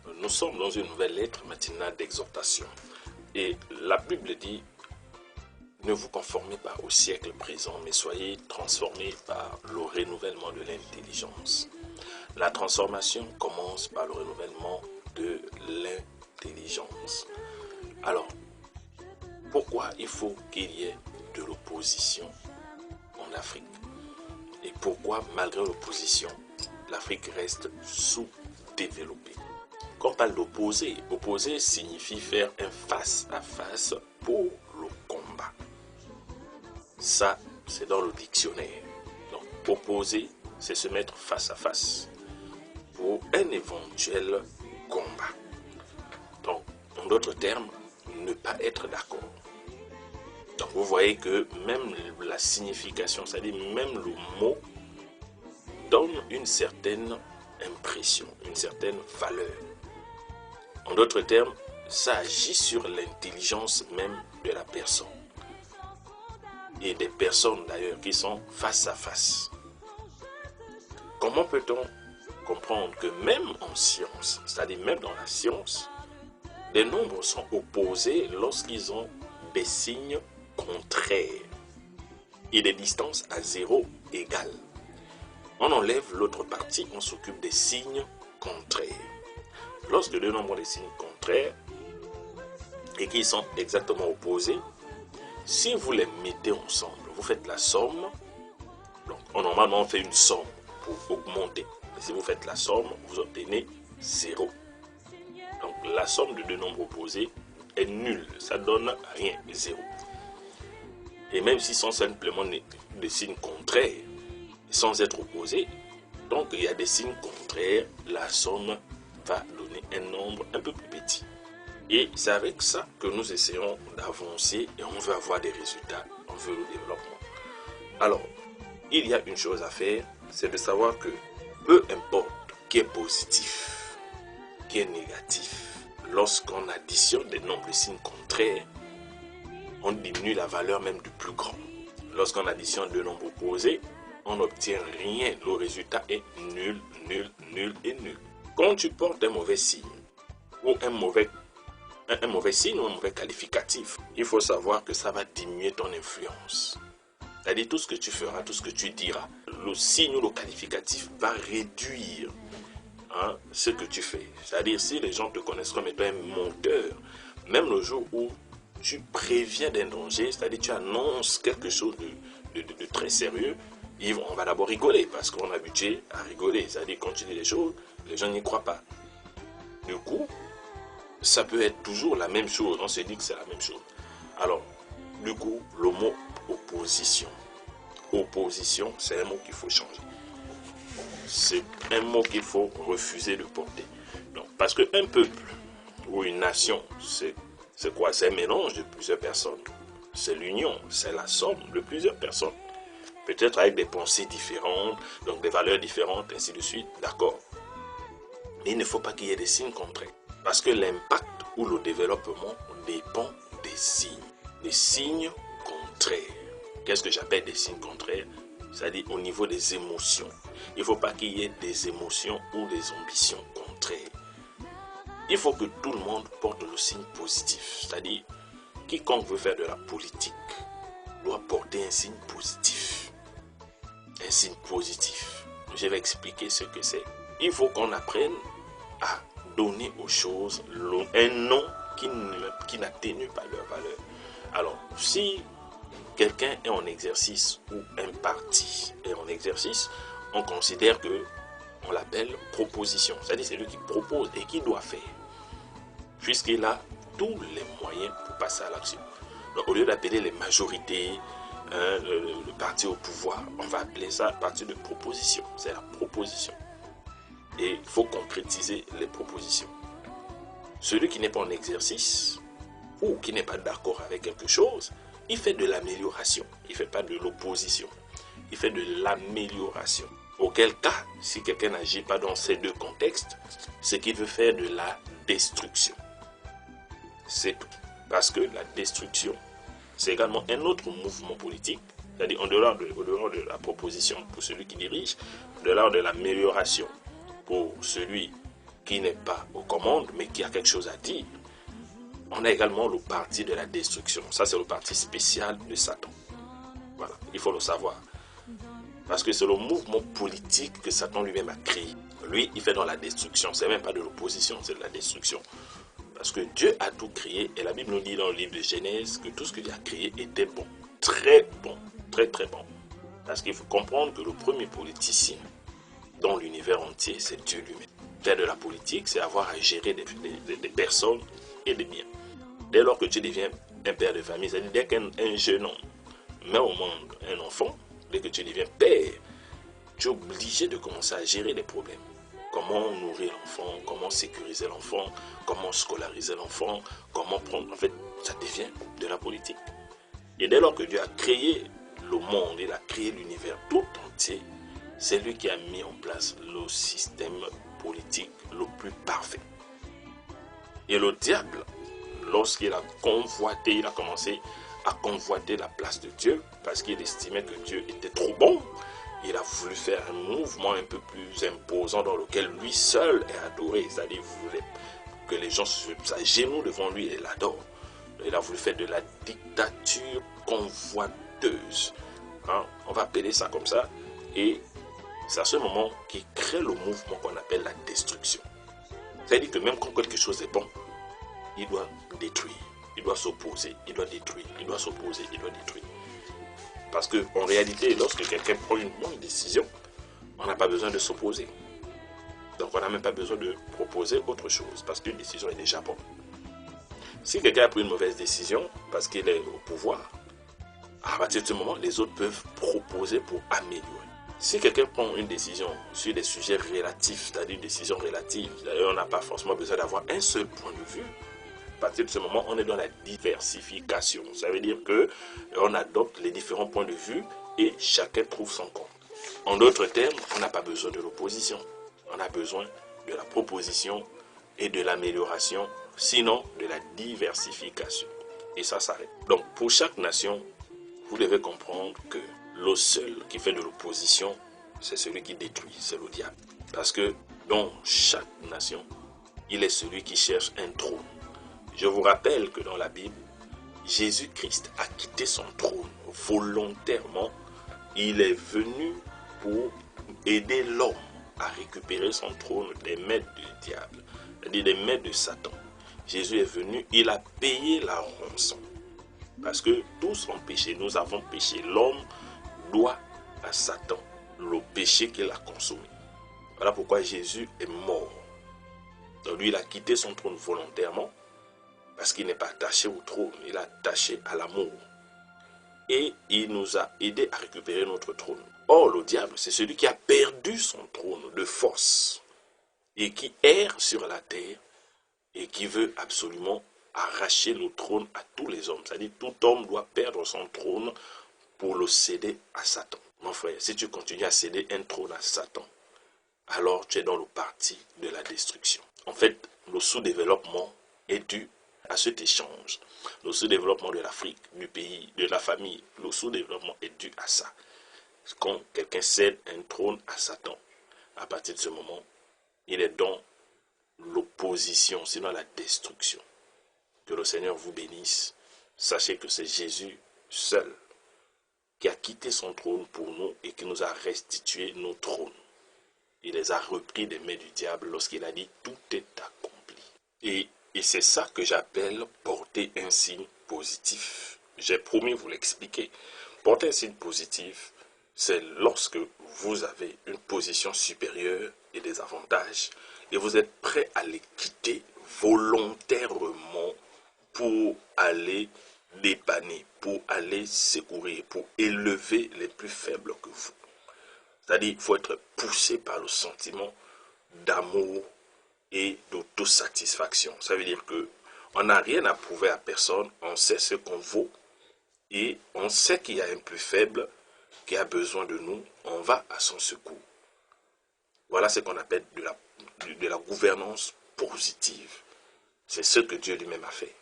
Nous sommes dans une nouvelle lettre matinale d'exhortation. Et la Bible dit, ne vous conformez pas au siècle présent, mais soyez transformés par le renouvellement de l'intelligence. La transformation commence par le renouvellement de l'intelligence. Alors, pourquoi il faut qu'il y ait de l'opposition en Afrique? Et pourquoi, malgré l'opposition, l'Afrique reste sous-développée? Quand on parle d'opposer, opposer signifie faire un face-à-face pour le combat. Ça, c'est dans le dictionnaire. Donc, opposer, c'est se mettre face à face pour un éventuel combat. Donc, en d'autres termes, ne pas être d'accord. Donc, vous voyez que même la signification, c'est-à-dire même le mot, donne une certaine impression, une certaine valeur. En d'autres termes, ça agit sur l'intelligence même de la personne. Et des personnes d'ailleurs qui sont face à face. Comment peut-on comprendre que même en science, c'est-à-dire même dans la science, des nombres sont opposés lorsqu'ils ont des signes contraires et des distances à zéro égales. On enlève l'autre partie, on s'occupe des signes contraires. Lorsque deux nombres ont des signes contraires et qui sont exactement opposés, si vous les mettez ensemble, vous faites la somme. Donc, normalement, on fait une somme pour augmenter. Mais si vous faites la somme, vous obtenez 0. Donc, la somme de deux nombres opposés est nulle. Ça donne rien, 0. Et même s'ils sont simplement des signes contraires, sans être opposés, donc il y a des signes contraires, la somme va donner un nombre un peu plus petit. Et c'est avec ça que nous essayons d'avancer et on veut avoir des résultats, on veut le développement. Alors, il y a une chose à faire, c'est de savoir que peu importe qui est positif, qui est négatif, lorsqu'on additionne des nombres de signes contraires, on diminue la valeur même du plus grand. Lorsqu'on additionne deux nombres opposés, on n'obtient rien, le résultat est nul, nul, nul et nul. Quand tu portes un mauvais signe ou un mauvais signe ou un mauvais qualificatif, il faut savoir que ça va diminuer ton influence. C'est-à-dire tout ce que tu feras, tout ce que tu diras, le signe ou le qualificatif va réduire ce que tu fais. C'est-à-dire si les gens te connaissent comme étant un menteur, même le jour où tu préviens d'un danger, c'est-à-dire tu annonces quelque chose de très sérieux, on va d'abord rigoler parce qu'on est habitué à rigoler. C'est-à-dire quand tu dis des choses, les gens n'y croient pas. Du coup, ça peut être toujours la même chose. On se dit que c'est la même chose. Alors, du coup, le mot opposition. Opposition, c'est un mot qu'il faut changer. C'est un mot qu'il faut refuser de porter. Donc, parce qu'un peuple ou une nation, c'est quoi? C'est un mélange de plusieurs personnes. C'est l'union, c'est la somme de plusieurs personnes. Peut-être avec des pensées différentes, donc des valeurs différentes, ainsi de suite. D'accord. Mais il ne faut pas qu'il y ait des signes contraires. Parce que l'impact ou le développement dépend des signes. Des signes contraires. Qu'est-ce que j'appelle des signes contraires? C'est-à-dire au niveau des émotions. Il ne faut pas qu'il y ait des émotions ou des ambitions contraires. Il faut que tout le monde porte le signe positif. C'est-à-dire, quiconque veut faire de la politique doit porter un signe positif. Un signe positif. Je vais expliquer ce que c'est. Il faut qu'on apprenne à donner aux choses un nom qui n'atténue pas leur valeur. Alors, si quelqu'un est en exercice ou un parti est en exercice, on considère que on l'appelle proposition. C'est-à-dire c'est lui qui propose et qui doit faire. Puisqu'il a tous les moyens pour passer à l'action. Donc, au lieu d'appeler les majorités, le parti au pouvoir, on va appeler ça parti de proposition. C'est la proposition. Et il faut concrétiser les propositions. Celui qui n'est pas en exercice ou qui n'est pas d'accord avec quelque chose, il fait de l'amélioration. Il ne fait pas de l'opposition. Il fait de l'amélioration. Auquel cas, si quelqu'un n'agit pas dans ces deux contextes, c'est qu'il veut faire de la destruction. C'est tout. Parce que la destruction, c'est également un autre mouvement politique. C'est-à-dire en dehors de la proposition pour celui qui dirige, en dehors de l'amélioration pour celui qui n'est pas aux commandes, mais qui a quelque chose à dire. On a également le parti de la destruction. Ça, c'est le parti spécial de Satan. Voilà, il faut le savoir. Parce que c'est le mouvement politique que Satan lui-même a créé. Lui, il fait dans la destruction. C'est même pas de l'opposition, c'est de la destruction. Parce que Dieu a tout créé. Et la Bible nous dit dans le livre de Genèse que tout ce que Dieu a créé était bon. Très bon. Très, très bon. Parce qu'il faut comprendre que le premier politicien dans l'univers entier, c'est Dieu lui-même. Faire de la politique, c'est avoir à gérer des personnes et des biens. Dès lors que tu deviens un père de famille, c'est-à-dire dès qu'un jeune homme met au monde un enfant, dès que tu deviens père, tu es obligé de commencer à gérer des problèmes. Comment nourrir l'enfant, comment sécuriser l'enfant, comment scolariser l'enfant, comment prendre... En fait, ça devient de la politique. Et dès lors que Dieu a créé le monde, il a créé l'univers tout entier, c'est lui qui a mis en place le système politique le plus parfait. Et le diable, lorsqu'il a convoité, il a commencé à convoiter la place de Dieu, parce qu'il estimait que Dieu était trop bon, il a voulu faire un mouvement un peu plus imposant dans lequel lui seul est adoré, c'est-à-dire il voulait que les gens s'agenouillent devant lui et l'adorent. Il a voulu faire de la dictature convoiteuse. Hein? On va appeler ça comme ça. Et c'est à ce moment qu'il crée le mouvement qu'on appelle la destruction. C'est-à-dire que même quand quelque chose est bon, il doit détruire, il doit s'opposer, il doit détruire, il doit s'opposer, il doit détruire. Parce qu'en réalité, lorsque quelqu'un prend une bonne décision, on n'a pas besoin de s'opposer. Donc on n'a même pas besoin de proposer autre chose, parce qu'une décision est déjà bonne. Si quelqu'un a pris une mauvaise décision, parce qu'il est au pouvoir, à partir de ce moment, les autres peuvent proposer pour améliorer. Si quelqu'un prend une décision sur des sujets relatifs, c'est-à-dire une décision relative, on n'a pas forcément besoin d'avoir un seul point de vue. À partir de ce moment, on est dans la diversification. Ça veut dire qu'on adopte les différents points de vue et chacun trouve son compte. En d'autres termes, on n'a pas besoin de l'opposition. On a besoin de la proposition et de l'amélioration, sinon de la diversification. Et ça s'arrête. Donc, pour chaque nation, vous devez comprendre que le seul qui fait de l'opposition, c'est celui qui détruit, c'est le diable. Parce que dans chaque nation, il est celui qui cherche un trône. Je vous rappelle que dans la Bible, Jésus-Christ a quitté son trône volontairement. Il est venu pour aider l'homme à récupérer son trône des maîtres du diable, c'est-à-dire des maîtres de Satan. Jésus est venu, il a payé la rançon. Parce que tous ont péché, nous avons péché. L'homme doit à Satan le péché qu'il a consommé. Voilà pourquoi Jésus est mort. Donc lui, il a quitté son trône volontairement, parce qu'il n'est pas attaché au trône, il est attaché à l'amour. Et il nous a aidés à récupérer notre trône. Or, le diable, c'est celui qui a perdu son trône de force et qui erre sur la terre et qui veut absolument arracher le trône à tous les hommes. C'est-à-dire tout homme doit perdre son trône pour le céder à Satan. Mon frère, si tu continues à céder un trône à Satan, alors tu es dans le parti de la destruction. En fait, le sous-développement est dû à cet échange. Le sous-développement de l'Afrique, du pays, de la famille, le sous-développement est dû à ça. Quand quelqu'un cède un trône à Satan, à partir de ce moment, il est dans l'opposition, sinon la destruction. Que le Seigneur vous bénisse. Sachez que c'est Jésus seul qui a quitté son trône pour nous et qui nous a restitué nos trônes. Il les a repris des mains du diable lorsqu'il a dit « tout est accompli ». Et c'est ça que j'appelle porter un signe positif. J'ai promis vous l'expliquer. Porter un signe positif, c'est lorsque vous avez une position supérieure et des avantages et vous êtes prêt à les quitter volontairement pour aller dépanner, pour aller secourir, pour élever les plus faibles que vous. C'est-à-dire qu'il faut être poussé par le sentiment d'amour et d'autosatisfaction. Ça veut dire qu'on n'a rien à prouver à personne, on sait ce qu'on vaut et on sait qu'il y a un plus faible qui a besoin de nous, on va à son secours. Voilà ce qu'on appelle de la gouvernance positive. C'est ce que Dieu lui-même a fait.